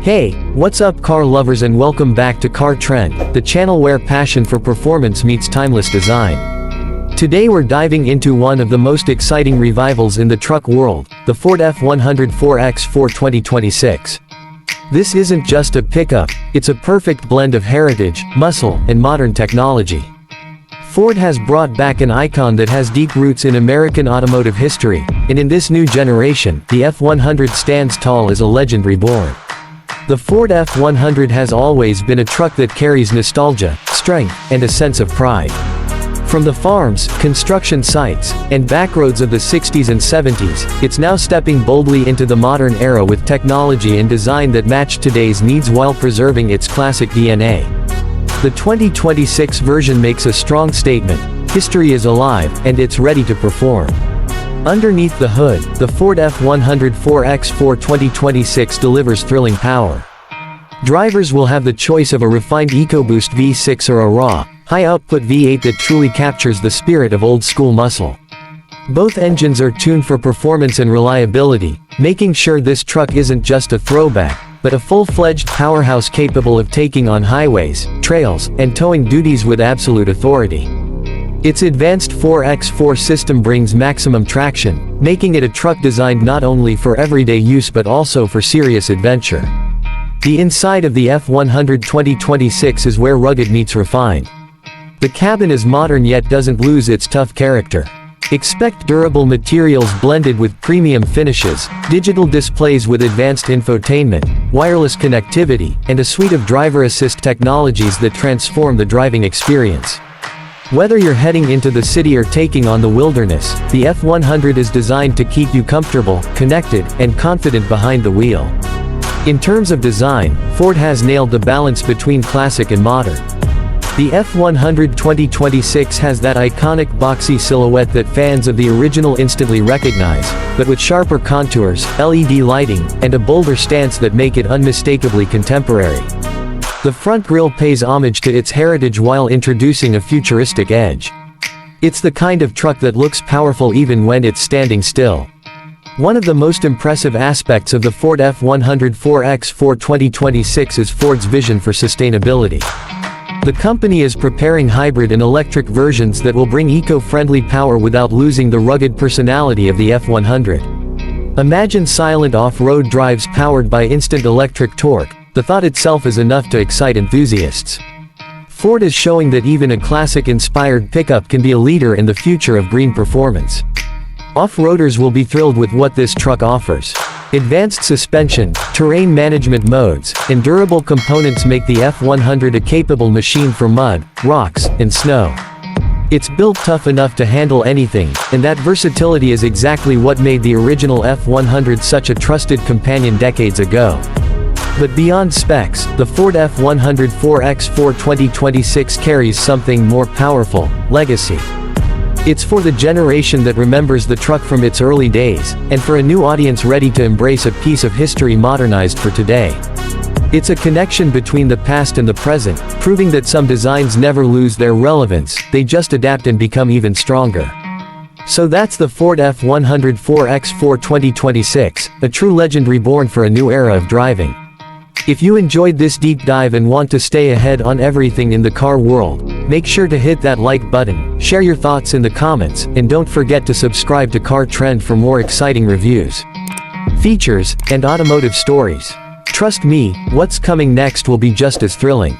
Hey, what's up car lovers, and welcome back to Car Trend, the channel where passion for performance meets timeless design. Today we're diving into one of the most exciting revivals in the truck world, the Ford F100 4x4 2026. This isn't just a pickup, it's a perfect blend of heritage, muscle, and modern technology. Ford has brought back an icon that has deep roots in American automotive history, and in this new generation, the F100 stands tall as a legend reborn. The Ford F100 has always been a truck that carries nostalgia, strength, and a sense of pride. From the farms, construction sites, and backroads of the 60s and 70s, it's now stepping boldly into the modern era with technology and design that match today's needs while preserving its classic DNA. The 2026 version makes a strong statement: history is alive, and it's ready to perform. Underneath the hood, the Ford F100 4x4 2026 delivers thrilling power. Drivers will have the choice of a refined EcoBoost V6 or a raw, high-output V8 that truly captures the spirit of old-school muscle. Both engines are tuned for performance and reliability, making sure this truck isn't just a throwback, but a full-fledged powerhouse capable of taking on highways, trails, and towing duties with absolute authority. Its advanced 4x4 system brings maximum traction, making it a truck designed not only for everyday use but also for serious adventure. The inside of the F100 2026 is where rugged meets refined. The cabin is modern yet doesn't lose its tough character. Expect durable materials blended with premium finishes, digital displays with advanced infotainment, wireless connectivity, and a suite of driver assist technologies that transform the driving experience. Whether you're heading into the city or taking on the wilderness, the F100 is designed to keep you comfortable, connected, and confident behind the wheel. In terms of design, Ford has nailed the balance between classic and modern. The F100 2026 has that iconic boxy silhouette that fans of the original instantly recognize, but with sharper contours, LED lighting, and a bolder stance that make it unmistakably contemporary. The front grille pays homage to its heritage while introducing a futuristic edge. It's the kind of truck that looks powerful even when it's standing still. One of the most impressive aspects of the Ford F100 4x4 2026 is Ford's vision for sustainability. The company is preparing hybrid and electric versions that will bring eco-friendly power without losing the rugged personality of the F100. Imagine silent off-road drives powered by instant electric torque. The thought itself is enough to excite enthusiasts. Ford is showing that even a classic-inspired pickup can be a leader in the future of green performance. Off-roaders will be thrilled with what this truck offers. Advanced suspension, terrain management modes, and durable components make the F100 a capable machine for mud, rocks, and snow. It's built tough enough to handle anything, and that versatility is exactly what made the original F100 such a trusted companion decades ago. But beyond specs, the Ford F100 4x4 2026 carries something more powerful: legacy. It's for the generation that remembers the truck from its early days, and for a new audience ready to embrace a piece of history modernized for today. It's a connection between the past and the present, proving that some designs never lose their relevance, they just adapt and become even stronger. So that's the Ford F100 4x4 2026, a true legend reborn for a new era of driving. If you enjoyed this deep dive and want to stay ahead on everything in the car world, make sure to hit that like button, share your thoughts in the comments, and don't forget to subscribe to Car Trend for more exciting reviews, features, and automotive stories. Trust me, what's coming next will be just as thrilling.